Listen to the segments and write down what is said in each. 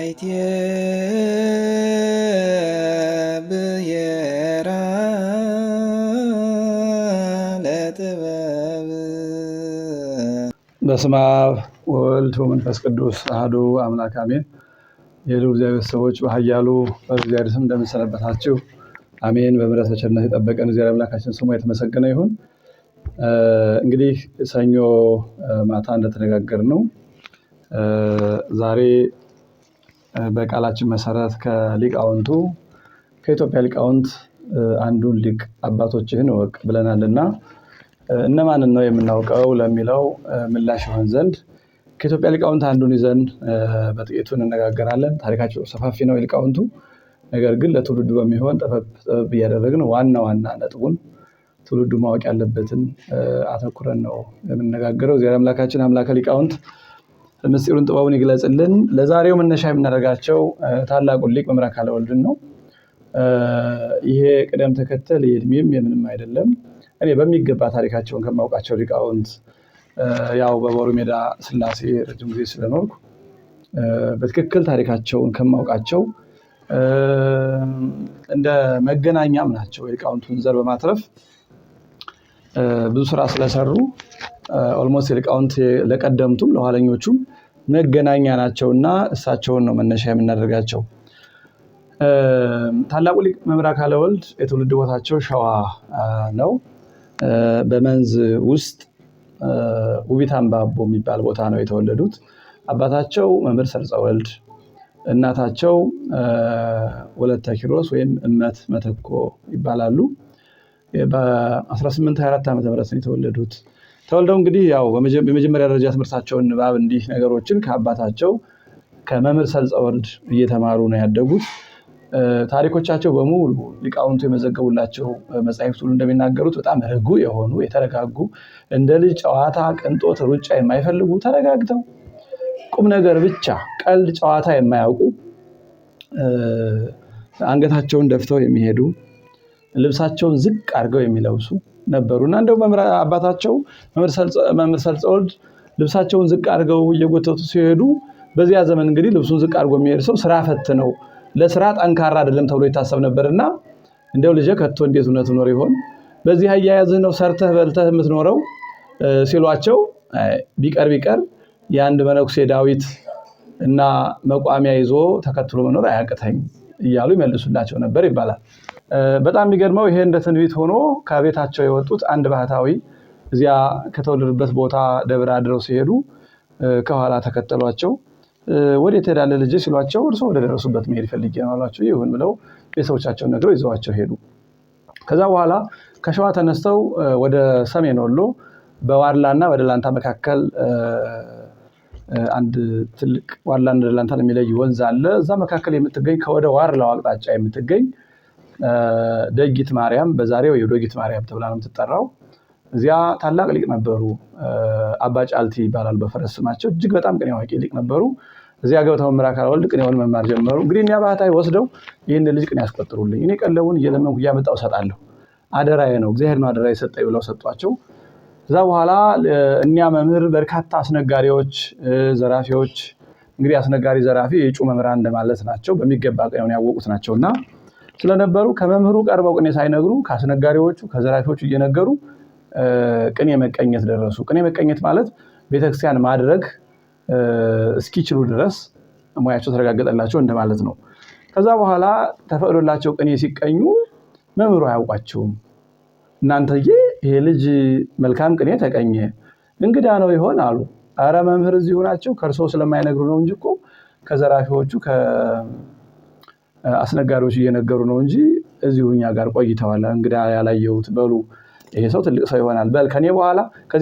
አይቴ ብሔራ ለጥበብ በስመ አብ ወወልድ ወመንፈስ ቅዱስ አሐዱ አምላክ አሜን። የልዑል እግዚአብሔር ሰዎች በኃያሉ በእግዚአብሔር ስም እንደምን ሰነበታችሁ? አሜን። በምሕረት በቸርነት የጠበቀን እግዚአብሔር አምላካችን ስሙ የተመሰገነ ይሁን። እንግዲህ ሰኞ ማታ እንደተነጋገርነው ዛሬ በቃላችን መሰረት ከሊቃውንቱ ከኢትዮጵያ ሊቃውንት አንዱን ሊቅ አባቶችህን እወቅ ብለናልና እነማንን ነው የምናውቀው ለሚለው ምላሽ ይሆን ዘንድ ከኢትዮጵያ ሊቃውንት አንዱን ይዘን በጥቂቱ እንነጋገራለን። ታሪካቸው ሰፋፊ ነው የሊቃውንቱ፣ ነገር ግን ለትውልዱ በሚሆን ጠበብ እያደረግን ዋና ነጥቡን ትውልዱ ማወቅ ያለበትን አተኩረን ነው የምንነጋገረው። እግዚአብሔር አምላካችን አምላከ ሊቃውንት ምስጢሩን ጥበቡን ይግለጽልን። ለዛሬው መነሻ የምናደርጋቸው ታላቁን ሊቅ መምህር አካለ ወልድን ነው። ይሄ ቅደም ተከተል የእድሜም የምንም አይደለም። እኔ በሚገባ ታሪካቸውን ከማውቃቸው ሊቃውንት ያው በቦሩ ሜዳ ስላሴ ረጅም ጊዜ ስለኖርኩ በትክክል ታሪካቸውን ከማውቃቸው እንደ መገናኛም ናቸው። የሊቃውንቱን ዘር በማትረፍ ብዙ ስራ ስለሰሩ ኦልሞስት የሊቃውንት ለቀደምቱም ለኋለኞቹም መገናኛ ናቸውና እሳቸውን ነው መነሻ የምናደርጋቸው። ታላቁ ሊቅ መምህር አካለ ወልድ የትውልድ ቦታቸው ሸዋ ነው። በመንዝ ውስጥ ውቢት አምባቦ የሚባል ቦታ ነው የተወለዱት። አባታቸው መምህር ሰርጸ ወልድ፣ እናታቸው ወለተ ኪሮስ ወይም እመት መተኮ ይባላሉ። በ1824 ዓ.ም ነው የተወለዱት። ተወልደው እንግዲህ ያው በመጀመሪያ ደረጃ ትምህርታቸውን ንባብ እንዲህ ነገሮችን ከአባታቸው ከመምህር ሰርጸ ወልድ እየተማሩ ነው ያደጉት። ታሪኮቻቸው በሙሉ ሊቃውንቱ የመዘገቡላቸው መጻሕፍት ሁሉ እንደሚናገሩት በጣም ርጉዕ የሆኑ የተረጋጉ፣ እንደ ልጅ ጨዋታ፣ ቅንጦት፣ ሩጫ የማይፈልጉ ተረጋግተው ቁም ነገር ብቻ ቀልድ ጨዋታ የማያውቁ አንገታቸውን ደፍተው የሚሄዱ ልብሳቸውን ዝቅ አድርገው የሚለብሱ ነበሩና እንደው አባታቸው መምህር ሰርጸ ወልድ ልብሳቸውን ዝቅ አድርገው እየጎተቱ ሲሄዱ በዚያ ዘመን እንግዲህ ልብሱን ዝቅ አድርጎ የሚሄድ ሰው ስራ ፈት ነው፣ ለስራ ጠንካራ አይደለም ተብሎ ይታሰብ ነበርና እንደው ልጄ ከቶ እንዴት ሆነ ትኖር ይሆን በዚህ አያያዝህ ነው ሰርተህ በልተህ የምትኖረው ሲሏቸው ቢቀር የአንድ መነኩሴ ዳዊት እና መቋሚያ ይዞ ተከትሎ መኖር አያቅተኝ እያሉ ይመልሱላቸው ነበር ይባላል። በጣም የሚገርመው ይሄ እንደ ትንቢት ሆኖ ከቤታቸው የወጡት አንድ ባህታዊ እዚያ ከተወለዱበት ቦታ ደብረ አድረው ሲሄዱ ከኋላ ተከተሏቸው። ወዴት ትሄዳለህ ልጄ ሲሏቸው እርሶ ወደ ደረሱበት መሄድ ፈልጌ ነው አሏቸው። ይሁን ብለው ቤተሰቦቻቸውን ነግረው ይዘዋቸው ሄዱ። ከዛ በኋላ ከሸዋ ተነስተው ወደ ሰሜን ወሎ በዋርላና በደላንታ መካከል አንድ ትልቅ ዋርላና ደላንታ የሚለይ ወንዝ አለ። እዛ መካከል የምትገኝ ከወደ ዋርላው አቅጣጫ የምትገኝ ደጊት ማርያም በዛሬው የዶጊት ማርያም ተብላ ነው የምትጠራው። እዚያ ታላቅ ሊቅ ነበሩ። አባ ጫልቲ ይባላል በፈረስ ስማቸው። እጅግ በጣም ቅኔ አዋቂ ሊቅ ነበሩ። እዚያ ገብተው መምህር አካለ ወልድ ቅኔውን መማር ጀመሩ። እንግዲህ እኒያ ባህታዊ ወስደው ይህን ልጅ ቅኔ ያስቆጥሩልኝ፣ እኔ ቀለቡን እየለመንኩ እያመጣሁ እሰጣለሁ፣ አደራዬ ነው እግዚአብሔር ነው አደራ የሰጠኝ ብለው ሰጧቸው። ከዛ በኋላ እኒያ መምህር በርካታ አስነጋሪዎች፣ ዘራፊዎች እንግዲህ አስነጋሪ ዘራፊ የእጩ መምህራን እንደማለት ናቸው። በሚገባ ቅኔውን ያወቁት ናቸውና ስለነበሩ ከመምህሩ ቀርበው ቅኔ ሳይነግሩ ከአስነጋሪዎቹ ከዘራፊዎቹ እየነገሩ ቅኔ መቀኘት ደረሱ። ቅኔ መቀኘት ማለት ቤተክርስቲያን ማድረግ እስኪችሉ ድረስ ሙያቸው ተረጋገጠላቸው እንደማለት ነው። ከዛ በኋላ ተፈቅዶላቸው ቅኔ ሲቀኙ መምህሩ አያውቋቸውም። እናንተዬ ይሄ ልጅ መልካም ቅኔ ተቀኘ እንግዳ ነው ይሆን አሉ። አረ መምህር እዚሁ ናቸው፣ ከእርሶ ስለማይነግሩ ነው እንጂ እኮ ከዘራፊዎቹ አስነጋሪዎች እየነገሩ ነው እንጂ እዚሁ እኛ ጋር ቆይተዋል። እንግዳ ያላየሁት በሉ ይሄ ሰው ትልቅ ሰው ይሆናል፣ በል ከዚህ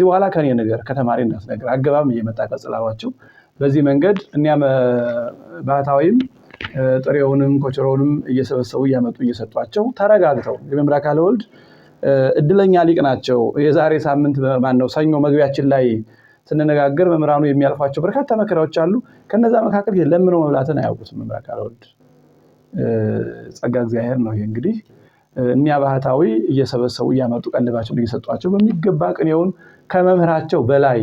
በኋላ ከኔ ነገር ከተማሪ እንዳትነግር አገባም እየመጣ ቀጽላዋቸው። በዚህ መንገድ እኒያም ባህታዊም ጥሬውንም ኮቸሮውንም እየሰበሰቡ እያመጡ እየሰጧቸው ተረጋግተው የመምህር አካለ ወልድ እድለኛ ሊቅ ናቸው። የዛሬ ሳምንት ሰኞ መግቢያችን ላይ ስንነጋገር መምህራኑ የሚያልፏቸው በርካታ መከራዎች አሉ። ከነዛ መካከል ለምነው መብላትን አያውቁትም መምህር አካለ ወልድ። ጸጋ እግዚአብሔር ነው ይሄ እንግዲህ እኒያ ባህታዊ እየሰበሰቡ እያመጡ ቀልባቸውን እየሰጧቸው በሚገባ ቅኔውን ከመምህራቸው በላይ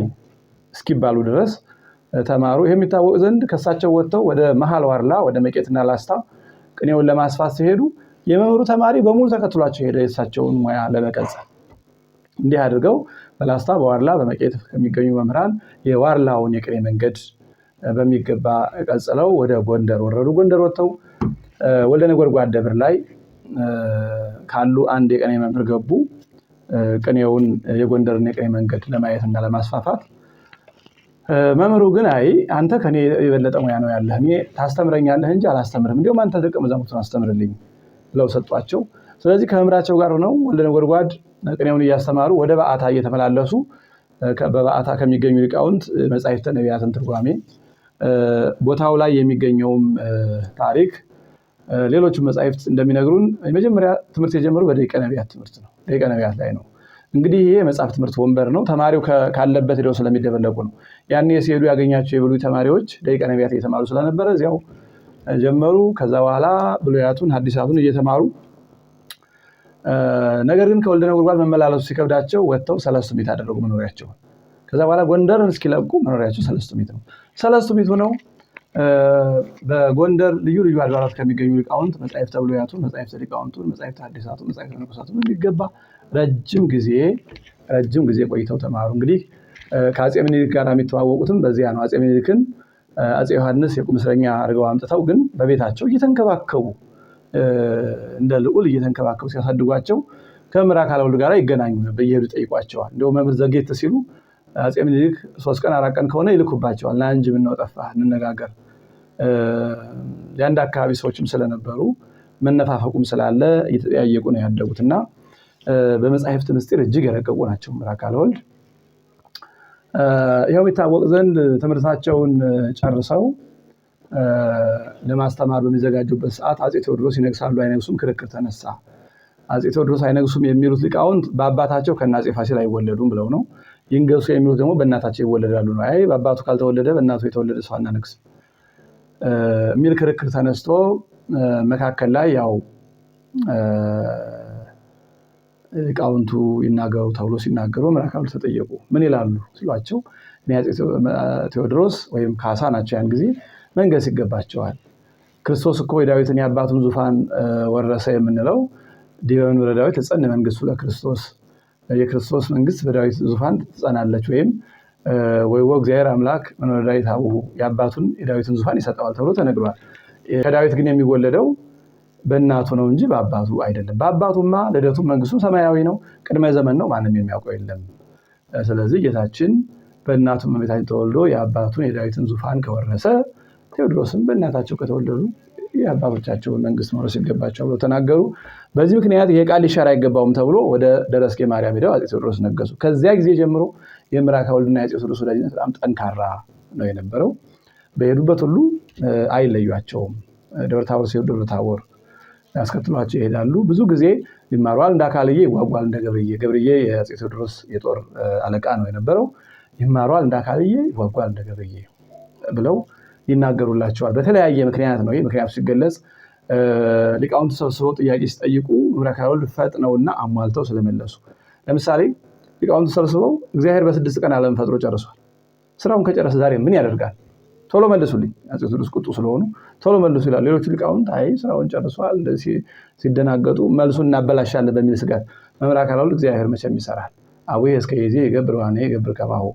እስኪባሉ ድረስ ተማሩ። ይሄ የሚታወቅ ዘንድ ከሳቸው ወጥተው ወደ መሃል ዋርላ ወደ መቄትና ላስታ ቅኔውን ለማስፋት ሲሄዱ የመምህሩ ተማሪ በሙሉ ተከትሏቸው ሄደ የእሳቸውን ሙያ ለመቀጠል። እንዲህ አድርገው በላስታ በዋርላ በመቄት ከሚገኙ መምህራን የዋርላውን የቅኔ መንገድ በሚገባ ቀጽለው ወደ ጎንደር ወረዱ። ጎንደር ወጥተው ወልደ ነጎድጓድ ደብር ላይ ካሉ አንድ የቅኔ መምህር ገቡ። ቅኔውን የጎንደርን የቅኔ መንገድ ለማየትና ለማስፋፋት መምህሩ ግን አይ አንተ ከኔ የበለጠ ሙያ ነው ያለህ፣ እኔ ታስተምረኛለህ እንጂ አላስተምርም፣ እንዲሁም አንተ ደቀ መዛሙርቱን አስተምርልኝ ብለው ሰጧቸው። ስለዚህ ከመምህራቸው ጋር ሆነው ወልደ ነጎድጓድ ቅኔውን እያስተማሩ ወደ በዓታ እየተመላለሱ በበዓታ ከሚገኙ ሊቃውንት መጻሕፍተ ነቢያትን ትርጓሜ፣ ቦታው ላይ የሚገኘውም ታሪክ፣ ሌሎችም መጻሕፍት እንደሚነግሩን የመጀመሪያ ትምህርት የጀመሩ በደቂቀ ነቢያት ትምህርት ነው። ደቂቀ ነቢያት ላይ ነው። እንግዲህ ይሄ መጽሐፍ ትምህርት ወንበር ነው። ተማሪው ካለበት ሄደው ስለሚደበለቁ ነው። ያኔ ሲሄዱ ያገኛቸው የብሉይ ተማሪዎች ደቂቀ ነቢያት እየተማሩ ስለነበረ እዚያው ጀመሩ። ከዛ በኋላ ብሉያቱን ሐዲሳቱን እየተማሩ ነገር ግን ከወልደ ነጎድጓድ መመላለሱ ሲከብዳቸው ወጥተው ሰለስቱ ምዕት አደረጉ መኖሪያቸውን። ከዛ በኋላ ጎንደርን እስኪለቁ መኖሪያቸው ሰለስቱ ምዕት ነው። ሰለስቱ ምዕት ሆነው በጎንደር ልዩ ልዩ አድባራት ከሚገኙ ሊቃውንት መጻሕፍተ ብሉያቱን፣ መጻሕፍተ ሊቃውንቱን፣ መጻሕፍተ ሐዲሳቱን፣ መጻሕፍተ መነኮሳቱን የሚገባ ረጅም ጊዜ ቆይተው ተማሩ። እንግዲህ ከአፄ ምኒልክ ጋር የሚተዋወቁትም በዚያ ነው። አፄ ምኒልክን አፄ ዮሐንስ የቁም እስረኛ አድርገው አምጥተው ግን በቤታቸው እየተንከባከቡ እንደ ልዑል እየተንከባከቡ ሲያሳድጓቸው ከመምህር አካለ ወልድ ጋር ይገናኙ ነበር። እየሄዱ ጠይቋቸዋል። እንደው መምህር ዘጌት ሲሉ አፄ ምኒልክ 3 ቀን 4 ቀን ከሆነ ይልኩባቸዋል። ና እንጂ ምነው ጠፋህ እንነጋገር። የአንድ አካባቢ ሰዎችም ስለነበሩ መነፋፈቁም ስላለ እየተጠያየቁ ነው ያደጉትና በመጻሕፍት ምስጢር እጅግ የረቀቁ ናቸው መምህር አካለ ወልድ። ይኸው የሚታወቅ ዘንድ ትምህርታቸውን ጨርሰው ለማስተማር በሚዘጋጁበት ሰዓት አፄ ቴዎድሮስ ይነግሳሉ አይነግሱም ክርክር ተነሳ። አፄ ቴዎድሮስ አይነግሱም የሚሉት ሊቃውንት በአባታቸው ከአፄ ፋሲል አይወለዱም ብለው ነው። ይንገሱ የሚሉት ደግሞ በእናታቸው ይወለዳሉ ነው። አይ በአባቱ ካልተወለደ በእናቱ የተወለደ ሰው አናነግስም የሚል ክርክር ተነስቶ መካከል ላይ ያው ሊቃውንቱ ይናገሩ ተብሎ ሲናገሩ መምህር አካለ ወልድ ተጠየቁ። ምን ይላሉ ሲሏቸው አፄ ቴዎድሮስ ወይም ካሳ ናቸው ያን ጊዜ መንገስ ይገባቸዋል። ክርስቶስ እኮ የዳዊትን የአባቱን ዙፋን ወረሰ የምንለው ዲበ መንበረ ዳዊት ትጸን መንግስቱ ለክርስቶስ፣ የክርስቶስ መንግስት በዳዊት ዙፋን ትጸናለች፣ ወይም ወይወ እግዚአብሔር አምላክ መንበረ ዳዊት አቡሁ የአባቱን የዳዊትን ዙፋን ይሰጠዋል ተብሎ ተነግሯል። ከዳዊት ግን የሚወለደው በእናቱ ነው እንጂ በአባቱ አይደለም። በአባቱማ ልደቱም መንግስቱም ሰማያዊ ነው፣ ቅድመ ዘመን ነው፣ ማንም የሚያውቀው የለም። ስለዚህ ጌታችን በእናቱ እመቤታችን ተወልዶ የአባቱን የዳዊትን ዙፋን ከወረሰ ቴዎድሮስም በእናታቸው ከተወለዱ የአባቶቻቸውን መንግስት መውረስ ይገባቸው ብለው ተናገሩ። በዚህ ምክንያት ይሄ ቃል ሊሻር አይገባውም ተብሎ ወደ ደረስጌ ማርያም ሄደው አፄ ቴዎድሮስ ነገሱ። ከዚያ ጊዜ ጀምሮ የመምህር አካለ ወልድና የአፄ ቴዎድሮስ ወዳጅነት በጣም ጠንካራ ነው የነበረው። በሄዱበት ሁሉ አይለዩቸውም። ደብረ ታቦር ሲሄዱ ደብረ ታቦር ያስከትሏቸው ይሄዳሉ። ብዙ ጊዜ ይማሯል። እንደ አካልዬ ይዋጓል እንደ ገብርዬ። ገብርዬ የአፄ ቴዎድሮስ የጦር አለቃ ነው የነበረው። ይማሯል እንደ አካልዬ ይዋጓል እንደ ገብርዬ ብለው ይናገሩላቸዋል። በተለያየ ምክንያት ነው። ይህ ምክንያቱ ሲገለጽ ሊቃውንት ተሰብስበው ጥያቄ ሲጠይቁ መምህር አካለ ወልድ ፈጥነውና አሟልተው ስለመለሱ። ለምሳሌ ሊቃውንት ተሰብስበው እግዚአብሔር በ6 ቀን ዓለም ፈጥሮ ጨርሷል። ስራውን ከጨረሰ ዛሬ ምን ያደርጋል? ቶሎ መልሱልኝ። አፄ ቴዎድሮስ ቁጡ ስለሆኑ ቶሎ መልሱ ይላል። ሌሎቹ ሊቃውንት አይ ስራውን ጨርሷል ሲደናገጡ መልሱን እናበላሻለን በሚል ስጋት መምህር አካለ ወልድ እግዚአብሔር መቼም ይሰራል፣ አቡዬ እስከ ይዜ ይገብር ዋኔ ይገብር ከማሁ፣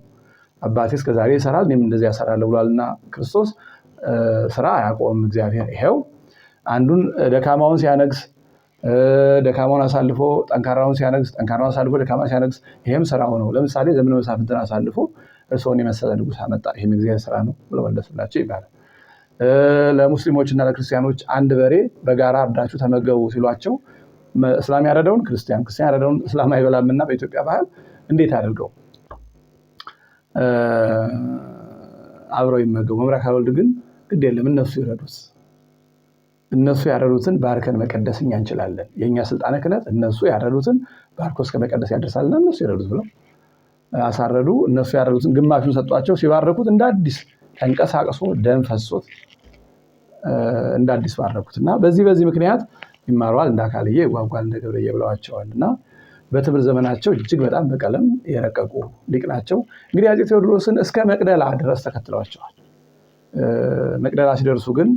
አባቴ እስከ ዛሬ ይሰራል እኔም እንደዚህ ያሰራለሁ ብሏልና ክርስቶስ ስራ አያቆምም እግዚአብሔር። ይሄው አንዱን ደካማውን ሲያነግስ ደካማውን አሳልፎ ጠንካራውን ሲያነግስ፣ ጠንካራውን አሳልፎ ደካማ ሲያነግስ፣ ይሄም ስራው ነው። ለምሳሌ ዘመነ መሳፍንትን አሳልፎ እርስዎን የመሰለ ንጉሥ አመጣ፣ ይሄም እግዚአብሔር ስራ ነው ብለው መለሱላቸው ይባላል። ለሙስሊሞችና ለክርስቲያኖች አንድ በሬ በጋራ አርዳችሁ ተመገቡ ሲሏቸው እስላም ያረደውን ክርስቲያን ያረደውን እስላም አይበላምና በኢትዮጵያ ባህል እንዴት አድርገው አብረው ይመገቡ። መምህር አካለ ወልድ ግን ግድ የለም እነሱ ይረዱት፣ እነሱ ያረዱትን ባርከን መቀደስ እኛ እንችላለን፣ የኛ ስልጣነ ክህነት እነሱ ያረዱትን ባርኮ እስከ መቀደስ ያደርሳልና እነሱ ይረዱት ብለው አሳረዱ። እነሱ ያረዱትን ግማሹን ሰጧቸው። ሲባረኩት እንደ አዲስ ተንቀሳቅሶ ደም ፈሶት እንደ አዲስ ባረኩትና በዚህ ምክንያት ይማሯል እንደ አካልዬ ይጓጓል እንደ ገብርዬ ብለዋቸዋልና በትምህርት ዘመናቸው እጅግ በጣም በቀለም የረቀቁ ሊቅ ናቸው። እንግዲህ አፄ ቴዎድሮስን እስከ መቅደላ ድረስ ተከትለዋቸዋል። መቅደላ ሲደርሱ ግን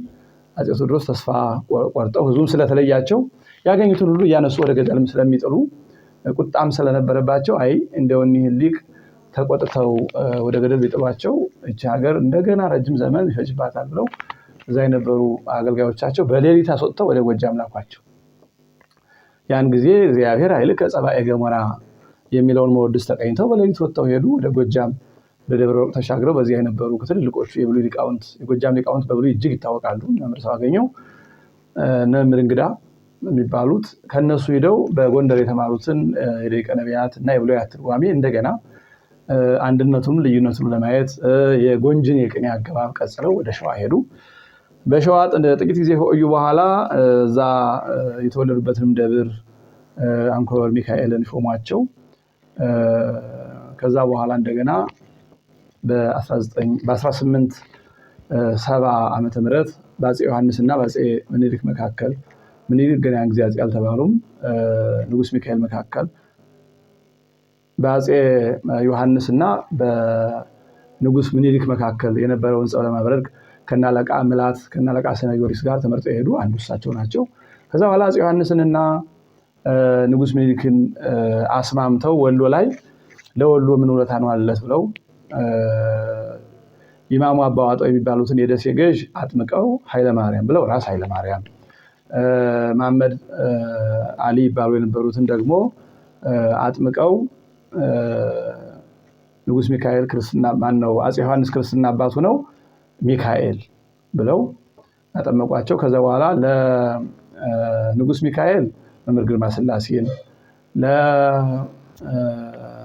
አፄ ቴዎድሮስ ተስፋ ቆርጠው ህዝቡም ስለተለያቸው ያገኙትን ሁሉ እያነሱ ወደ ገደልም ስለሚጥሉ ቁጣም ስለነበረባቸው አይ እንደው እኒህን ሊቅ ተቆጥተው ወደ ገደል ቢጥሏቸው እቺ ሀገር እንደገና ረጅም ዘመን ይፈጅባታል ብለው እዛ የነበሩ አገልጋዮቻቸው በሌሊት አስወጥተው ወደ ጎጃም ላኳቸው። ያን ጊዜ እግዚአብሔር ኃይልከ ጸባኤ ገሞራ የሚለውን መወድስ ተቀኝተው በሌሊት ወጥተው ሄዱ። ወደ ጎጃም በደብረ ወርቅ ተሻግረው በዚያ የነበሩ ትልልቆቹ የብሉይ ሊቃውንት የጎጃም ሊቃውንት በብሉይ እጅግ ይታወቃሉ። መምህር ሰዋገኘው መምህር እንግዳ የሚባሉት ከነሱ ሄደው በጎንደር የተማሩትን የደቂቀ ነቢያት እና የብሉያት ትርጓሜ እንደገና አንድነቱን ልዩነቱን ለማየት የጎንጅን የቅኔ አገባብ ቀጽለው ወደ ሸዋ ሄዱ። በሸዋ ጥቂት ጊዜ ከቆዩ በኋላ እዛ የተወለዱበትንም ደብር አንኮበር ሚካኤልን ሾሟቸው። ከዛ በኋላ እንደገና በ1870 ዓመተ ምህረት በአፄ ዮሐንስ እና በአፄ ምኒልክ መካከል ምኒልክ ገና ያን ጊዜ አፄ አልተባሉም ንጉስ ሚካኤል መካከል በአፄ ዮሐንስ እና በንጉስ ምኒልክ መካከል የነበረውን ጸብ ለማብረድ ከናለቃ ምላት ከናለቃ ሰነ ጊዮርጊስ ጋር ተመርጠው ሄዱ። አንዱ እሳቸው ናቸው። ከዛ በኋላ አፄ ዮሐንስንና ንጉስ ምኒልክን አስማምተው ወሎ ላይ ለወሎ ምን ውለታ ነው አለለት ብለው ኢማሙ አባዋጣው የሚባሉትን የደሴ ገዥ አጥምቀው ኃይለ ማርያም ብለው ራስ ኃይለ ማርያም መሐመድ አሊ ይባሉ የነበሩትን ደግሞ አጥምቀው ንጉስ ሚካኤል ክርስትና ማን ነው አፄ ዮሐንስ ክርስትና አባቱ ነው ሚካኤል ብለው አጠመቋቸው። ከዛ በኋላ ለንጉስ ሚካኤል መምህር ግርማ ስላሴን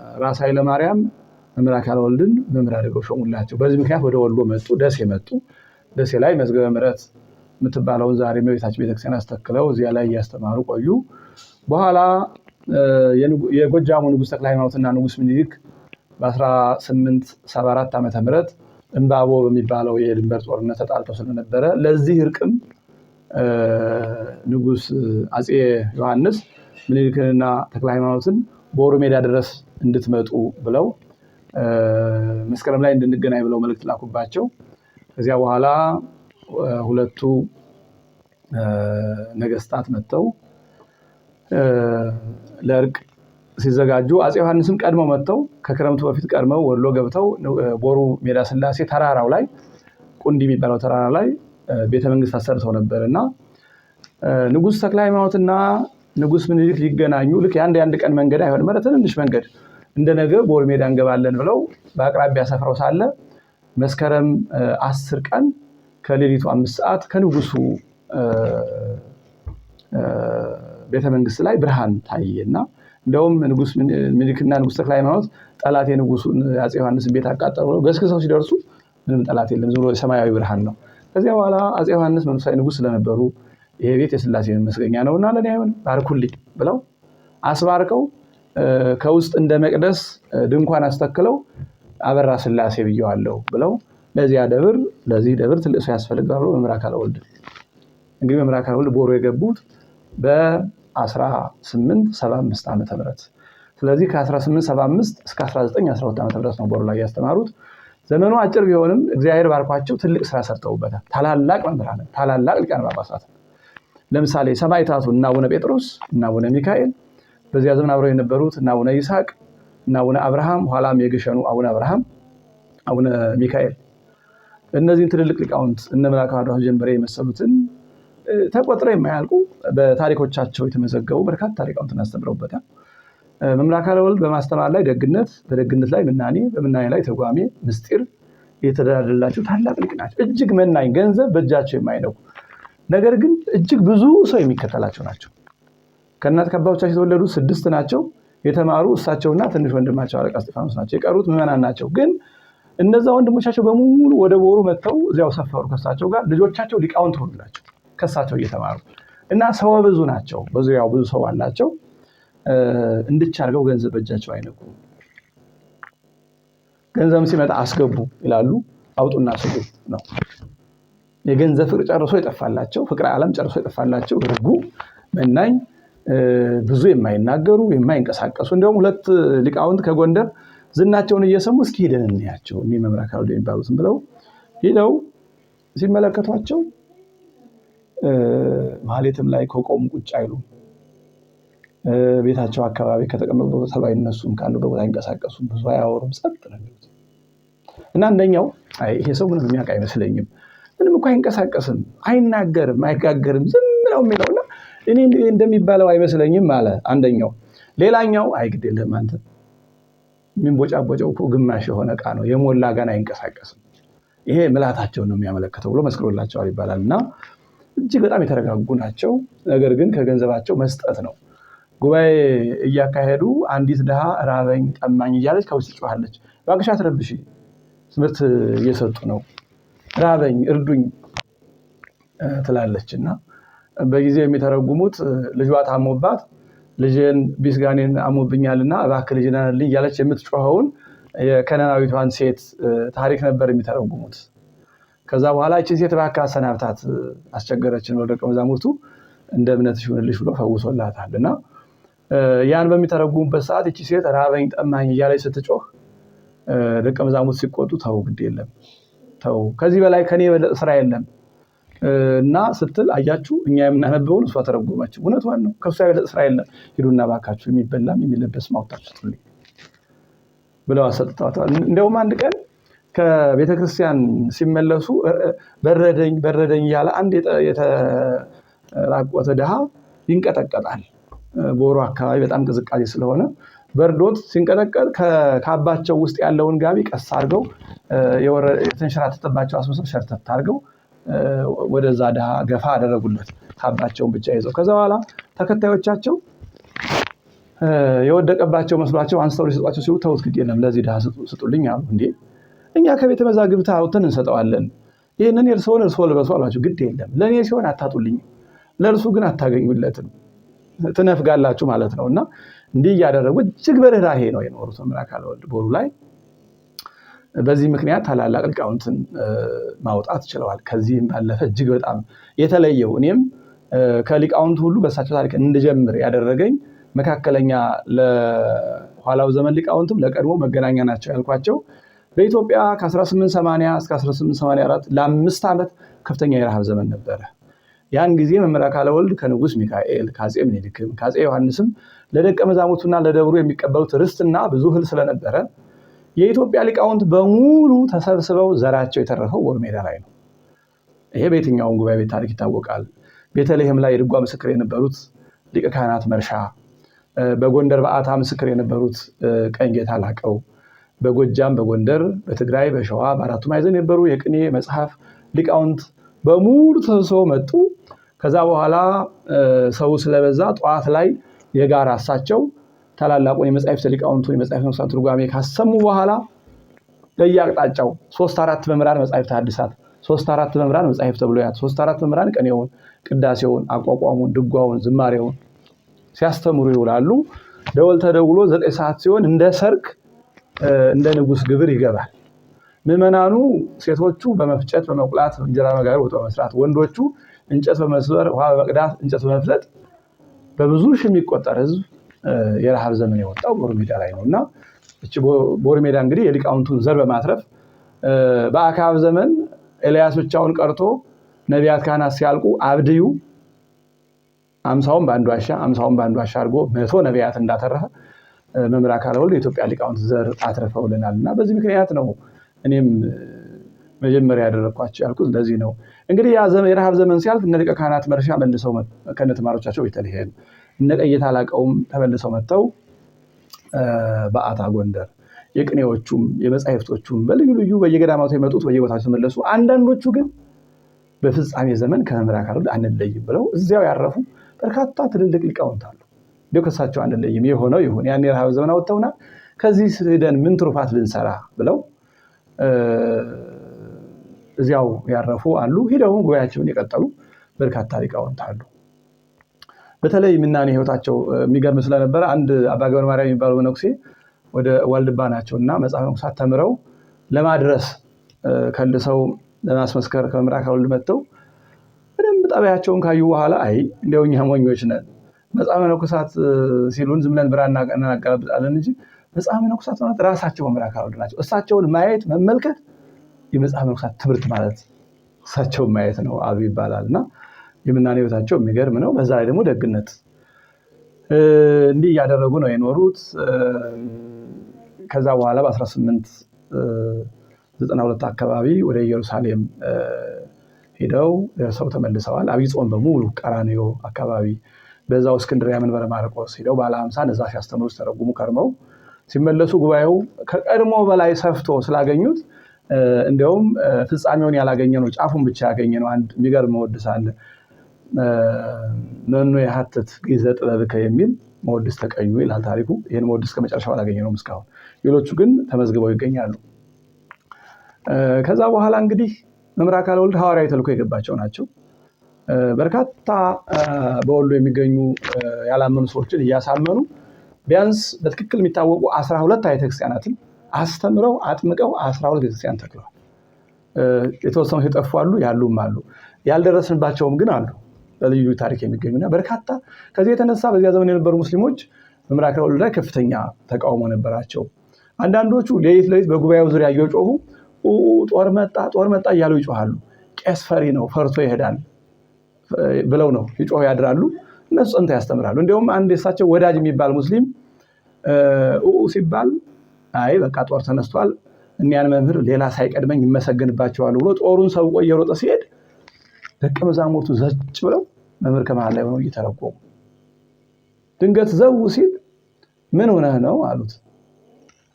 ለራስ ኃይለ ማርያም መምህር አካለ ወልድን መምህር አድርገው ሾሙላቸው። በዚህ ምክንያት ወደ ወሎ መጡ፣ ደሴ መጡ። ደሴ ላይ መዝገበ ምሕረት የምትባለውን ዛሬ እመቤታችን ቤተክርስቲያን አስተክለው እዚያ ላይ እያስተማሩ ቆዩ። በኋላ የጎጃሙ ንጉስ ተክለ ሃይማኖትና ንጉስ ምኒልክ በ1874 ዓመተ ምህረት እምባቦ በሚባለው የድንበር ጦርነት ተጣልተው ስለነበረ ለዚህ እርቅም ንጉስ አፄ ዮሐንስ ምኒልክንና ተክለ ሃይማኖትን ቦሩ ሜዳ ድረስ እንድትመጡ ብለው መስከረም ላይ እንድንገናኝ ብለው መልእክት ላኩባቸው። ከዚያ በኋላ ሁለቱ ነገስታት መጥተው ለእርቅ ሲዘጋጁ አፄ ዮሐንስም ቀድመው መጥተው ከክረምቱ በፊት ቀድመው ወሎ ገብተው ቦሩ ሜዳ ስላሴ ተራራው ላይ ቁንዲ የሚባለው ተራራ ላይ ቤተመንግስት አሰርተው ነበርና ንጉስ ተክለ ሃይማኖትና ንጉስ ምኒልክ ሊገናኙ ልክ የአንድ ቀን መንገድ አይሆንም ማለት ትንሽ መንገድ እንደነገ ቦሩ ሜዳ እንገባለን ብለው በአቅራቢያ ሰፍረው ሳለ መስከረም 10 ቀን ከሌሊቱ 5 ሰዓት ከንጉሱ ቤተመንግስት ላይ ብርሃን ታየና እንደውም ንጉስ ምኒልክና ንጉስ ተክለ ሃይማኖት ጠላት የንጉሱን አፄ ዮሐንስን ቤት አቃጠሉ ብለው ገስግሰው ሲደርሱ ምንም ጠላት የለም፣ ዝም ብሎ ሰማያዊ ብርሃን ነው። ከዚያ በኋላ አፄ ዮሐንስ መንፈሳዊ ንጉስ ስለነበሩ ይሄ ቤት የስላሴ መስገኛ ነውና ለኔ አይሆን ባርኩልኝ ብለው አስባርከው ከውስጥ እንደ መቅደስ ድንኳን አስተክለው አበራ ስላሴ ብየዋለሁ ብለው ለዚህ ደብር ትልቅ ሰው ያስፈልጋሉ። መምህር አካለ ወልድ እንግዲህ መምህር አካለ ወልድ ቦሩ የገቡት በ1875 ዓመተ ምህረት ስለዚህ ከ1875 እስከ 1912 ዓመተ ምህረት ነው ቦሩ ላይ ያስተማሩት። ዘመኑ አጭር ቢሆንም እግዚአብሔር ባርኳቸው ትልቅ ስራ ሰርተውበታል። ታላላቅ መምህራን፣ ታላላቅ ሊቃነ ጳጳሳት ለምሳሌ ሰማዕታቱ እና አቡነ ጴጥሮስ እና አቡነ ሚካኤል በዚያ ዘመን አብረው የነበሩት እና አቡነ ይስሐቅ እና አቡነ አብርሃም ኋላም የግሸኑ አቡነ አብርሃም አቡነ ሚካኤል እነዚህን ትልልቅ ሊቃውንት እነ መልአከ አድዋ ጀንበሬ የመሰሉትን ተቆጥረው የማያልቁ በታሪኮቻቸው የተመዘገቡ በርካታ ሊቃውንትን አስተምረውበታል። መምህር አካለ ወልድ በማስተማር ላይ ደግነት፣ በደግነት ላይ ምናኔ፣ በምናኔ ላይ ተርጓሜ ምስጢር የተደላደላቸው ታላቅ ሊቅ ናቸው። እጅግ መናኝ፣ ገንዘብ በእጃቸው የማይነኩ ነገር ግን እጅግ ብዙ ሰው የሚከተላቸው ናቸው። ከእናት ከአባቶቻቸው የተወለዱ 6 ናቸው። የተማሩ እሳቸውና ትንሽ ወንድማቸው አለቃ እስጢፋኖስ ናቸው። የቀሩት ምዕመናን ናቸው። ግን እነዛ ወንድሞቻቸው በሙሉ ወደ ቦሩ መጥተው እዚያው ሰፈሩ ከእሳቸው ጋር። ልጆቻቸው ሊቃውንት ሆኑላቸው ከእሳቸው እየተማሩ እና ሰው ብዙ ናቸው። በዙሪያው ብዙ ሰው አላቸው። እንድቻርገው ገንዘብ በእጃቸው አይነቁ። ገንዘብ ሲመጣ አስገቡ ይላሉ፣ አውጡና ስጡ ነው። የገንዘብ ፍቅር ጨርሶ ይጠፋላቸው፣ ፍቅረ ዓለም ጨርሶ ይጠፋላቸው። ርጉ መናኝ ብዙ የማይናገሩ የማይንቀሳቀሱ እንደውም ሁለት ሊቃውንት ከጎንደር ዝናቸውን እየሰሙ እስኪ ሄደን እንያቸው እኒ መምህር አካሉ የሚባሉትን ብለው ሄደው ሲመለከቷቸው ማህሌትም ላይ ከቆሙ ቁጭ አይሉ ቤታቸው አካባቢ ከተቀመጡ ቦታ ላይ እነሱም ካሉ ቦታ አይንቀሳቀሱም ብዙ አያወሩም ጸጥ ነው የሚሉት እና አንደኛው አይ ይሄ ሰው ምንም የሚያውቅ አይመስለኝም ምንም እኮ አይንቀሳቀስም አይናገርም አይጋገርም ዝም ነው የሚለውና እኔ እንደሚባለው አይመስለኝም አለ አንደኛው ሌላኛው አይ ግድ የለም አንተ ምን ቦጫቦጫው እኮ ግማሽ የሆነ ዕቃ ነው የሞላ ጋር አይንቀሳቀስም ይሄ ምላታቸው ነው የሚያመለክተው ብሎ መስክሮላቸዋል ይባላልና እጅግ በጣም የተረጋጉ ናቸው ነገር ግን ከገንዘባቸው መስጠት ነው ጉባኤ እያካሄዱ አንዲት ደሃ ራበኝ ጠማኝ እያለች ከውስጥ ጮሃለች ባክሽ አትረብሺ ትምህርት እየሰጡ ነው ራበኝ እርዱኝ ትላለችና በጊዜው የሚተረጉሙት ልጇ ታሞባት ልጄን ቢስጋኔን አሞብኛልና እባክህ ልጄን አልልኝ እያለች የምትጮኸውን የከነናዊቷን ሴት ታሪክ ነበር የሚተረጉሙት ከዛ በኋላ እቺ ሴት እባክህ አሰናብታት አስቸገረችን ወደ ደቀ መዛሙርቱ እንደ እምነትሽ ይሁንልሽ ብሎ ፈውሶላታልና ያን በሚተረጉሙበት ሰዓት እቺ ሴት ራበኝ ጠማኝ እያለች ስትጮህ ደቀ መዛሙርት ሲቆጡ ተው ግድ የለም ተው ከዚህ በላይ ከኔ የበለጠ ስራ የለም እና ስትል አያችሁ እኛ የምናነበውን እሷ ተረጉመች እውነቷን ነው ከሷ የበለጠ ስራ የለም ሂዱና ባካችሁ የሚበላም የሚለበስ ማውጣችሁልኝ ብለው አሰጥተዋታል እንደውም አንድ ቀን ከቤተክርስቲያን ሲመለሱ በረደኝ ያለ አንድ የተራቆተ ደሃ ይንቀጠቀጣል ቦሩ አካባቢ በጣም ቅዝቃዜ ስለሆነ በርዶት ሲንቀጠቀጥ ከካባቸው ውስጥ ያለውን ጋቢ ቀስ አድርገው የተንሸራተተባቸው አስመሰል ሸርተት አድርገው ወደዛ ደሃ ገፋ አደረጉለት ካባቸውን ብቻ ይዘው ከዛ በኋላ ተከታዮቻቸው የወደቀባቸው መስሏቸው አንስተው ሊሰጧቸው ሲሉ ተውት ግድ የለም ለዚህ ደሃ ስጡልኝ አሉ እንዴ እኛ ከቤተ መዛግብት አውጥተን እንሰጠዋለን ይሄንን እርሶ ልበሱ አሏቸው ግድ የለም ለኔ ሲሆን አታጡልኝ ለእርሱ ግን አታገኙለትም ትነፍጋላችሁ ማለት ነውና እንዲህ ያደረጉ እጅግ በርህራሄ ነው የኖሩት መምህር አካለ ወልድ ቦሩ ላይ በዚህ ምክንያት ታላላቅ ሊቃውንትን ማውጣት ችለዋል ከዚህም ባለፈ እጅግ በጣም የተለየው እኔም ከሊቃውንቱ ሁሉ በሳቸው ታሪክ እንድጀምር ያደረገኝ መካከለኛ ለኋላው ዘመን ሊቃውንትም ለቀድሞ መገናኛ ናቸው ያልኳቸው በኢትዮጵያ ከ1880 እስከ 1884 ለ5 ዓመት ከፍተኛ የረሃብ ዘመን ነበረ ያን ጊዜ መምህር አካለ ወልድ ከንጉስ ሚካኤል ከአፄ ምኒልክም ከአፄ ዮሐንስም ለደቀ መዛሙርቱና ለደብሩ የሚቀበሉት ርስትና ብዙ እህል ስለነበረ የኢትዮጵያ ሊቃውንት በሙሉ ተሰብስበው ዘራቸው የተረፈው ቦሩ ሜዳ ላይ ነው ይሄ በየትኛውም ጉባኤ ቤት ታሪክ ይታወቃል ቤተልሔም ላይ የድጓ ምስክር የነበሩት ሊቀ ካህናት መርሻ በጎንደር በአታ ምስክር የነበሩት ቀኝጌታ ላቀው በጎጃም በጎንደር በትግራይ በሸዋ በአራቱ ማዕዘን የነበሩ የቅኔ መጽሐፍ ሊቃውንት በሙሉ ተሰብስበው መጡ ከዛ በኋላ ሰው ስለበዛ ጧት ላይ የጋራ አሳቸው ታላላቁን የመጽሐፍት ሊቃውንቱን የመጽሐፍ ንጉሳን ትርጓሜ ካሰሙ በኋላ ለያቅጣጫው 3-4 መምህራን መጽሐፍት ሐዲሳት 3-4 መምህራን መጽሐፍት ብሉያት 3-4 መምህራን ቅኔውን ቅዳሴውን አቋቋሙን ድጓውን ዝማሬውን ሲያስተምሩ ይውላሉ ደወል ተደውሎ 9 ሰዓት ሲሆን እንደ ሰርክ እንደ ንጉስ ግብር ይገባል ምዕመናኑ ሴቶቹ በመፍጨት በመቁላት እንጀራ መጋገር ወጥ በመስራት ወንዶቹ እንጨት በመስበር ውሃ በመቅዳት እንጨት በመፍለጥ በብዙ ሺህ የሚቆጠር ህዝብ የረሃብ ዘመን የወጣው ቦሩ ሜዳ ላይ ነውና እቺ ቦሩ ሜዳ እንግዲህ የሊቃውንቱን ዘር በማትረፍ በአካብ ዘመን ኤልያስ ብቻውን ቀርቶ ነቢያት ካህናት ሲያልቁ አብድዩ 50ውን በአንዱ ዋሻ አድርጎ 100 ነቢያት እንዳተረፈ መምህር አካለ ወልድ የኢትዮጵያ ሊቃውንት ዘር አትረፈውልናልና በዚህ ምክንያት ነው እኔም መጀመሪያ ያደረኳቸው ያልኩት ለዚህ ነው እንግዲህ ያ ዘመን የረሃብ ዘመን ሲያልፍ እነ ሊቀ ካህናት መርሻ መልሰው ከነተማሪዎቻቸው ቤተልሔም እነ ቀኝጌታ ላቀውም ተመልሰው መጥተው በአታ ጎንደር የቅኔዎቹም የመጻሕፍቶቹም በልዩ ልዩ በየገዳማቱ የመጡት በየቦታው ተመለሱ አንዳንዶቹ ግን በፍጻሜ ዘመን ከመምህር አካለ ወልድ አንለይም ብለው እዚያው ያረፉ በርካታ ትልልቅ ሊቃውንት አሉ ደከሳቸው አንለይም የሆነው ይሁን ያን የረሃብ ዘመን አወጣውና ከዚህ ሄደን ምን ትሩፋት ልንሰራ ብለው እዚያው ያረፉ አሉ ሄደው ጉባኤያቸውን የቀጠሉ በርካታ ሊቃውንት አሉ በተለይ ምናኔ ህይወታቸው የሚገርም ስለነበረ አንድ አባ ገብረ ማርያም የሚባሉ መነኩሴ ወደ ዋልድባ ናቸውና መጽሐፈ ንጉሳት ተምረው ለማድረስ ከልሰው ለማስመስከር ከመምህር አካለ ወልድ መጥተው በደንብ ጠባያቸውን ካዩ በኋላ አይ እንደውኛ ሞኞች ነን መጽሐፈ መነኮሳት ሲሉን ዝም ብለን ብራና እናገላብጣለን እንጂ መጽሐፈ መነኮሳት ማለት ራሳቸው መምህር አካለ ወልድ ናቸው። እሳቸውን ማየት መመልከት የመጽሐፈ መነኮሳት ትምህርት ማለት እሳቸውን ማየት ነው። አብ ይባላልና የምናኔ ህይወታቸው የሚገርም ነው። በዛ ላይ ደግሞ ደግነት እንዲህ እያደረጉ ነው የኖሩት። ከዛ በኋላ በ1892 አካባቢ ወደ ኢየሩሳሌም ሄደው ደርሰው ተመልሰዋል። አብይ ጾም በሙሉ ቀራንዮ አካባቢ በዛው እስክንድርያ መንበረ ማርቆስ ሄደው ባለ 50 እዛ ሲያስተምሩ ተረጉሙ ከርመው ሲመለሱ ጉባኤው ከቀድሞ በላይ ሰፍቶ ስላገኙት እንደውም ፍጻሜውን ያላገኘ ነው ጫፉን ብቻ ያገኘ ነው። አንድ የሚገርም መወድስ አለ። ነኑ የሐተት ጊዜ ጥበብከ የሚል መወድስ ተቀኙ ይላል ታሪኩ። ይሄን መወድስ ከመጨረሻው አላገኘ ነው እስካሁን። ሌሎቹ ግን ተመዝግበው ይገኛሉ። ከዛ በኋላ እንግዲህ መምህር አካለ ወልድ ሐዋርያዊ ተልእኮ የገባቸው ናቸው። በርካታ በወሎ የሚገኙ ያላመኑ ሰዎችን እያሳመኑ ቢያንስ በትክክል የሚታወቁ 12 አብያተ ክርስቲያናትን አስተምረው አጥምቀው 12 ቤተክርስቲያን ተክለዋል። የተወሰኑ የጠፉ አሉ፣ ያሉም አሉ፣ ያልደረስንባቸውም ግን አሉ በልዩ ታሪክ የሚገኙና በርካታ። ከዚህ የተነሳ በዚያ ዘመን የነበሩ ሙስሊሞች መምህር አካለ ወልድ ላይ ከፍተኛ ተቃውሞ ነበራቸው። አንዳንዶቹ ሌሊት በጉባኤው ዙሪያ እየጮሁ ጦር መጣ እያሉ ይጮሃሉ። ቄስ ፈሪ ነው ፈርቶ ይሄዳል ብለው ነው ይጮሁ ያድራሉ። እነሱ ጸንተው ያስተምራሉ። እንደውም አንድ የሳቸው ወዳጅ የሚባል ሙስሊም ሲባል አይ በቃ ጦር ተነስቷል እኒያን መምህር ሌላ ሳይቀድመኝ ይመሰገንባቸዋል ብሎ ጦሩን ሰብቆ እየሮጠ ሲሄድ ደቀ መዛሙርቱ ዘጭ ብለው መምህር ከመሃል ላይ ሆነው እየተረጎሙ ድንገት ዘው ሲል ምን ሆነህ ነው አሉት።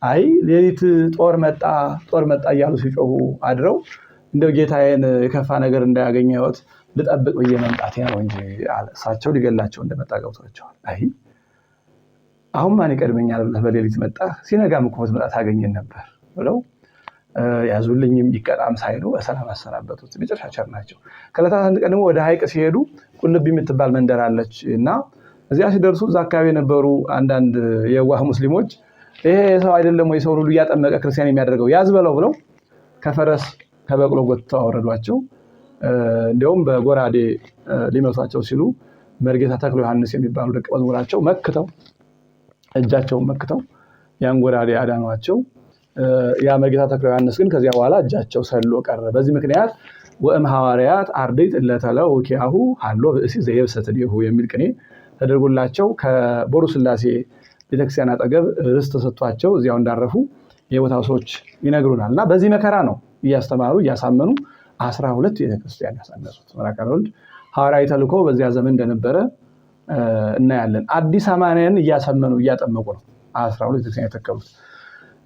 አይ ሌሊት ጦር መጣ እያሉ ሲጮሁ አድረው እንደው ጌታዬን የከፋ ነገር እንዳያገኘሁት ልጠብቅ ብዬ መምጣቴ ነው እንጂ አለ። እሳቸው ሊገላቸው እንደመጣ ገብቷቸዋል። አይ አሁን ማን ይቀድመኛል ብለህ በሌሊት መጣ ሲነጋም እኮ መጣ ታገኘን ነበር ብለው ያዙልኝም ይቀጣም ሳይሉ በሰላም አሰናበቱት። መጨረሻ ቸር ናቸው። ከዕለታት አንድ ቀን ደግሞ ወደ ሐይቅ ሲሄዱ ቁልቢ የምትባል መንደር አለች እና እዚያ ሲደርሱ እዛ አካባቢ የነበሩ አንዳንድ የዋህ ሙስሊሞች ይሄ ሰው አይደለም ወይ ሰው ሁሉ እያጠመቀ ክርስቲያን የሚያደርገው ያዝ በለው ብለው ከፈረስ ከበቅሎ ጎትተው አወረዷቸው። እንደውም በጎራዴ ሊመቷቸው ሲሉ መርጌታ ተክለ ዮሐንስ የሚባሉ ደቀ መዝሙራቸው እጃቸውን መክተው ያን ጎራዴ አዳኗቸው። ያ መርጌታ ተክለ ዮሐንስ ግን ከዚያ በኋላ እጃቸው ሰሎ ቀረ። በዚህ ምክንያት ወእም ሐዋርያት አርድእት እለተለው ኪያሁ ሀሎ ብእሲ ዘየብሰት ዲሁ የሚል ቅኔ ተደርጎላቸው ከቦሩ ስላሴ ቤተክርስቲያን አጠገብ ርስት ተሰጥቷቸው እዚያው እንዳረፉ የቦታው ሰዎች ይነግሩናል። እና በዚህ መከራ ነው እያስተማሩ እያሳመኑ 12 ቤተክርስቲያን ያሳነጹት። መምህር አካለ ወልድ ሐዋርያዊ ተልእኮ በዚያ ዘመን እንደነበረ እናያለን። አዲስ አማንያን እያሰመኑ እያጠመቁ ነው 12 ቤተክርስቲያን የተከሉት።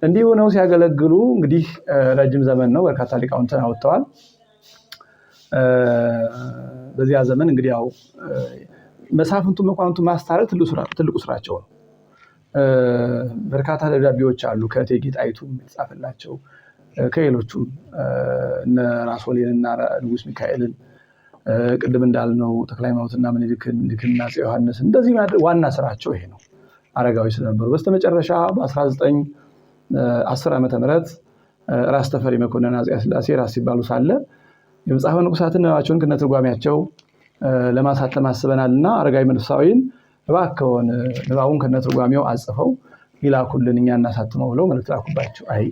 እንዲሁ ነው ሲያገለግሉ እንግዲህ ረጅም ዘመን ነው። በርካታ ሊቃውንትን አውጥተዋል። በዚያ ዘመን እንግዲህ ያው መሳፍንቱ መኳንንቱ ማስታረቅ ትልቁ ስራቸው ነው። በርካታ ደብዳቤዎች አሉ ከእቴጌ ጣይቱ የተጻፈላቸው ከሌሎቹም እነ ራስ ወሌንና ንጉስ ሚካኤልን ቅድም እንዳልነው ተክለ ሃይማኖትና ምኒልክና አፄ ዮሐንስ እንደዚህ ዋና ስራቸው ይሄ ነው። አረጋዊ ስለነበሩ በስተመጨረሻ በ1910 ዓመተ ምህረት ራስ ተፈሪ መኮንን አፄ ሥላሴ ራስ ሲባሉ ሳለ የመጽሐፈ ንጉሳትን ንባባቸውን ከነትርጓሜያቸው ለማሳተም አስበናልና አረጋዊ መንፈሳዊን እባክዎን ንባቡን ከነትርጓሜው አጽፈው ይላኩልን እኛ እናሳትመው ብለው መልእክት ላኩባቸው። አይ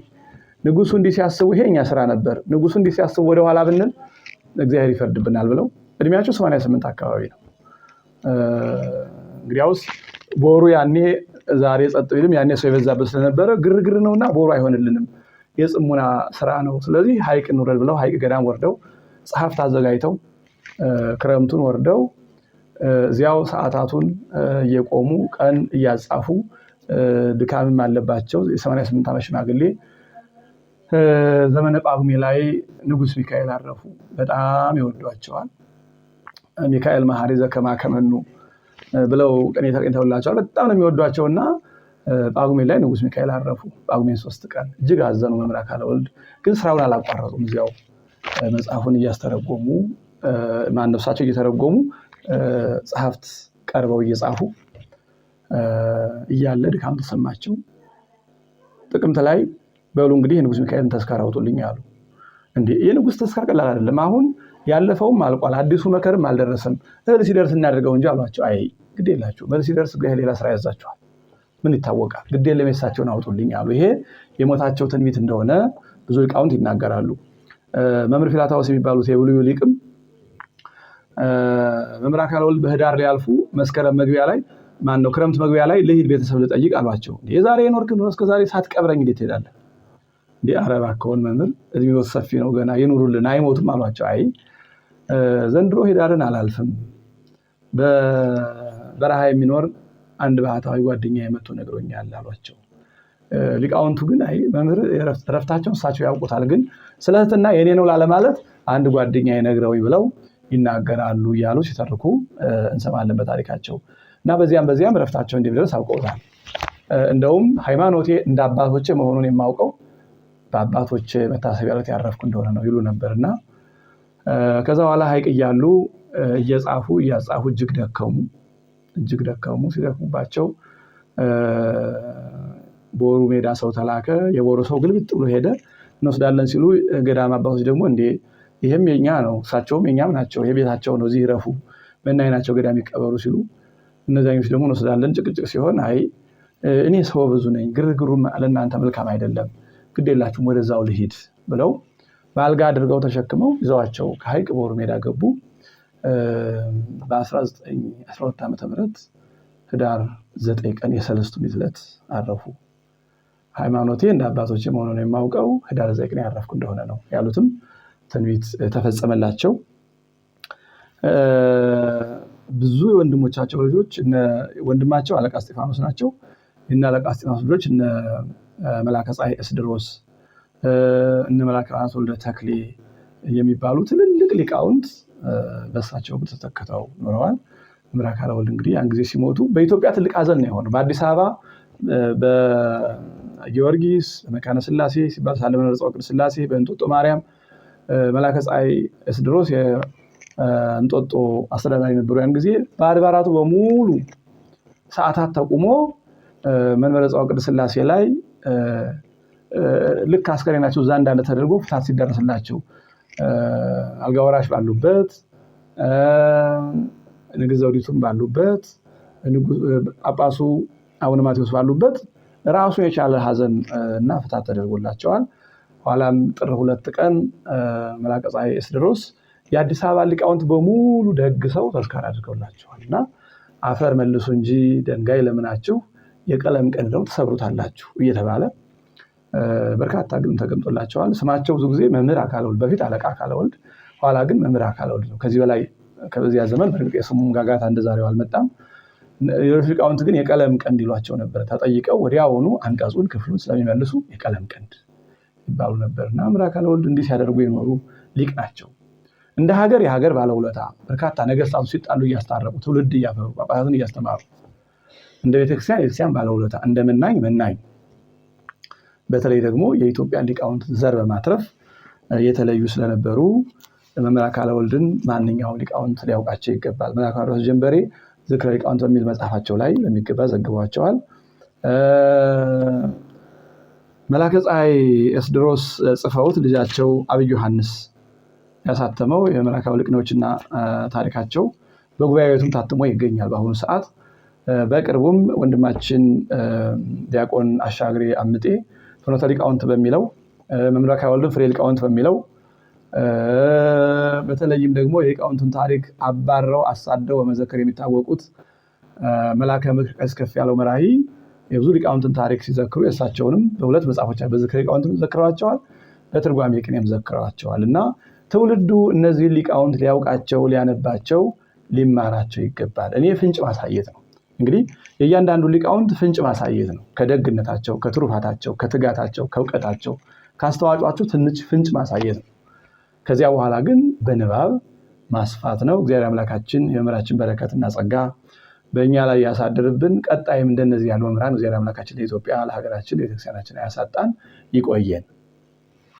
ንጉሱ እንዲህ ሲያስቡ ይሄ እኛ ስራ ነበር፣ ንጉሱ እንዲህ ሲያስቡ ወደ ኋላ ብንል እግዚአብሔር ይፈርድብናል ብለው እድሜያቸው 88 አካባቢ ነው። እንግዲያውስ ቦሩ ያኔ ዛሬ ጸጥ ቢልም ያኔ ሰው የበዛበት ስለነበረ ግርግር ነውና ቦሩ አይሆንልንም፣ የጽሙና ስራ ነው። ስለዚህ ሐይቅ እንውረድ ብለው ሐይቅ ገዳም ወርደው ጸሐፍት አዘጋጅተው ክረምቱን ወርደው እዚያው ሰዓታቱን እየቆሙ ቀን እያጻፉ ድካምም አለባቸው። የ88 ዓመት ሽማግሌ ዘመነ ጳጉሜ ላይ ንጉስ ሚካኤል አረፉ። በጣም ይወዷቸዋል። ሚካኤል መሐሪ ዘከማ ከመኑ ብለው ቅኔ ተቀኝተውላቸዋል። በጣም ነው የሚወዷቸውና ጳጉሜ ላይ ንጉስ ሚካኤል አረፉ። ጳጉሜ 3 ቀን እጅግ አዘኑ። መምህር አካለ ወልድ ግን ስራውን አላቋረጡም። እዚያው መጽሐፉን እያስተረጎሙ ማንነፍሳቸው እየተረጎሙ ጸሐፍት ቀርበው እየጻፉ እያለ ድካም ተሰማቸው። ጥቅምት ላይ በሉ እንግዲህ የንጉስ ሚካኤልን ተስካር አውጡልኝ አሉ። እንዴ የንጉስ ተስካር ቀላል አይደለም። አሁን ያለፈውም አልቋል፣ አዲሱ መከርም አልደረሰም፣ እህል ሲደርስ እናደርገው እንጂ አሏቸው። አይ ግድ የላችሁ መልስ ሲደርስ ሌላ ስራ ያዛችኋል። ምን ይታወቃል? ግድ የለም የሳቸውን አውጡልኝ አሉ። ይሄ የሞታቸው ትንቢት እንደሆነ ብዙ ሊቃውንት ይናገራሉ። መምህር ፊላታዎስ የሚባሉት የብሉይ ሊቅም መምህር አካለ ወልድ በህዳር ሊያልፉ መስከረም መግቢያ ላይ ማነው ክረምት መግቢያ ላይ ልሂድ ቤተሰብ ልጠይቅ አሏቸው። የዛሬ የኖርክ ነው እስከ ዛሬ ሳትቀብረኝ እንዴት ትሄዳለህ? እንዴ አረባ ከሆነ መምህር እድሜው ሰፊ ነው ገና ይኑሩልን አይሞቱም አሏቸው። አይ ዘንድሮ ህዳርን አላልፍም በበረሃ የሚኖር አንድ ባህታዊ ጓደኛ የመጡ ነግሮኛል አሏቸው። ሊቃውንቱ ግን አይ መምህር ረፍታቸውን እሳቸው ያውቁታል፣ ግን ስለህትና የኔ ነው ላለማለት አንድ ጓደኛ ይነግረውኝ ብለው ይናገራሉ እያሉ ሲተርኩ እንሰማለን በታሪካቸው። እና በዚያም ረፍታቸው እንዲደርስ አውቀውታል። እንደውም ሃይማኖቴ እንደ አባቶቼ መሆኑን የማውቀው በአባቶቼ መታሰቢያ ዕለት ያረፍኩ እንደሆነ ነው ይሉ ነበርና ከዛ በኋላ ሐይቅ እያሉ እየጻፉ እጅግ ደከሙ። ሲደክሙባቸው ቦሩ ሜዳ ሰው ተላከ። የቦሩ ሰው ግልብጥ ብሎ ሄደ። እንወስዳለን ሲሉ ገዳም አባቶች ደግሞ እንዴ ይሄም የኛ ነው እሳቸውም የኛም ናቸው የቤታቸው ነው እዚህ ይረፉ በእናይናቸው ገዳም ይቀበሩ ሲሉ እነዛኞች ደግሞ እንወስዳለን። ጭቅጭቅ ሲሆን አይ እኔ ሰው ብዙ ነኝ ግርግሩ ለእናንተ መልካም አይደለም ግድ የላችሁም ወደዛው ልሂድ ብለው በአልጋ አድርገው ተሸክመው ይዘዋቸው ከሐይቅ ቦሩ ሜዳ ገቡ። በ1912 ዓመተ ምህረት ህዳር 9 ቀን የሰለስቱ ምዕት ዕለት አረፉ። ሃይማኖቴ እንደ አባቶቼ መሆኑን የማውቀው ህዳር 9 ቀን ያረፍኩ እንደሆነ ነው ያሉትም ትንቢት ተፈጸመላቸው። ብዙ የወንድሞቻቸው ልጆች ወንድማቸው አለቃ እስጢፋኖስ ናቸው። እና አለቃ እስጢፋኖስ ልጆች እነ መላከ ፀሐይ እስድሮስ እነ መላከ ዮሐንስ ወልደ ተክሌ የሚባሉ ትልልቅ ሊቃውንት በእሳቸው ተተክተው ኖረዋል። መምህር አካለ ወልድ እንግዲህ ያን ጊዜ ሲሞቱ በኢትዮጵያ ትልቅ ሀዘን ነው የሆነው። በአዲስ አበባ በጊዮርጊስ በመካነ ስላሴ ሲባል ሳለመ ነጸው ቅድስት ስላሴ በእንጦጦ ማርያም መላከ ፀሐይ እስድሮስ የእንጦጦ አስተዳዳሪ ነበሩ። ያን ጊዜ በአድባራቱ በሙሉ ሰዓታት ተቁሞ መንበረ ጸባዖት ቅድስት ስላሴ ላይ ልክ አስከሬናቸው እዛ እንዳለ ተደርጎ ፍታት ሲደረስላቸው አልጋ ወራሽ ባሉበት ንግሥት ዘውዲቱም ባሉበት ጳጳሱ አቡነ ማቴዎስ ባሉበት ራሱ የቻለ ሀዘን እና ፍታት ተደርጎላቸዋል። ኋላም ጥር 2 ቀን መላከ ፀሐይ እስድሮስ የአዲስ አበባ ሊቃውንት በሙሉ ደግሰው ተስካር አድርገውላቸዋል። እና አፈር መልሱ እንጂ ደንጋይ ለምናችሁ የቀለም ቀንድ ነው ተሰብሩታላችሁ እየተባለ በርካታ ግጥም ተገምጦላቸዋል። ስማቸው ብዙ ጊዜ መምህር አካለ ወልድ፣ በፊት አለቃ አካለ ወልድ፣ ኋላ ግን መምህር አካለ ወልድ ነው። ከዚህ በላይ ከዚያ ዘመን በእርግጥ የስሙም ጋጋታ እንደዛሬው አልመጣም። ሌሎች ሊቃውንት ግን የቀለም ቀንድ ይሏቸው ነበር። ተጠይቀው ወዲያውኑ አንቀጹን ክፍሉን ስለሚመልሱ የቀለም ቀንድ ይባሉ ነበርና መምህር አካለ ወልድ እንዲህ ሲያደርጉ የኖሩ ሊቅ ናቸው። እንደ ሀገር የሀገር ባለውለታ በርካታ ነገስታቱ ሲጣሉ እያስታረቁ ትውልድ እያፈሩ ጳጳሳትን እያስተማሩ እንደ ቤተክርስቲያን ባለውለታ እንደ መናኝ በተለይ ደግሞ የኢትዮጵያ ሊቃውንት ዘር በማትረፍ የተለዩ ስለነበሩ መምህር አካለ ወልድን ማንኛውም ሊቃውንት ሊያውቃቸው ይገባል። መላከ ዮሐንስ ጀንበሬ ዝክረ ሊቃውንት በሚል መጽሐፋቸው ላይ በሚገባ ዘግቧቸዋል። መላከ ፀሐይ እስድሮስ ጽፈውት ልጃቸው አብይ ዮሐንስ ያሳተመው የመላከ ልቅኔዎችና ታሪካቸው በጉባኤ ቤቱም ታትሞ ይገኛል በአሁኑ ሰዓት። በቅርቡም ወንድማችን ዲያቆን አሻግሬ አምጤ ፍኖተ ሊቃውንት በሚለው መምህር አካለ ወልድ ፍሬ ሊቃውንት በሚለው በተለይም ደግሞ የሊቃውንቱን ታሪክ አባረው አሳደው በመዘከር የሚታወቁት መላከ ምክር ቀሲስ ከፍያለው መራሂ የብዙ ሊቃውንትን ታሪክ ሲዘክሩ የእሳቸውንም በሁለት መጽሐፎቻቸው በዝክረ ሊቃውንትም ዘክረዋቸዋል፣ በትርጓሜ ቅኔም ዘክረዋቸዋል። እና ትውልዱ እነዚህ ሊቃውንት ሊያውቃቸው ሊያነባቸው ሊማራቸው ይገባል። እኔ ፍንጭ ማሳየት ነው እንግዲህ የእያንዳንዱ ሊቃውንት ፍንጭ ማሳየት ነው። ከደግነታቸው፣ ከትሩፋታቸው፣ ከትጋታቸው፣ ከእውቀታቸው፣ ካስተዋጯቸው ትንሽ ፍንጭ ማሳየት ነው። ከዚያ በኋላ ግን በንባብ ማስፋት ነው። እግዚአብሔር አምላካችን የመምህራችን በረከትና ጸጋ በእኛ ላይ ያሳድርብን። ቀጣይም እንደነዚህ ያሉ መምህራን እግዚአብሔር አምላካችን ለኢትዮጵያ ለሀገራችን ለቤተክርስቲያናችን ያሳጣን። ይቆየን።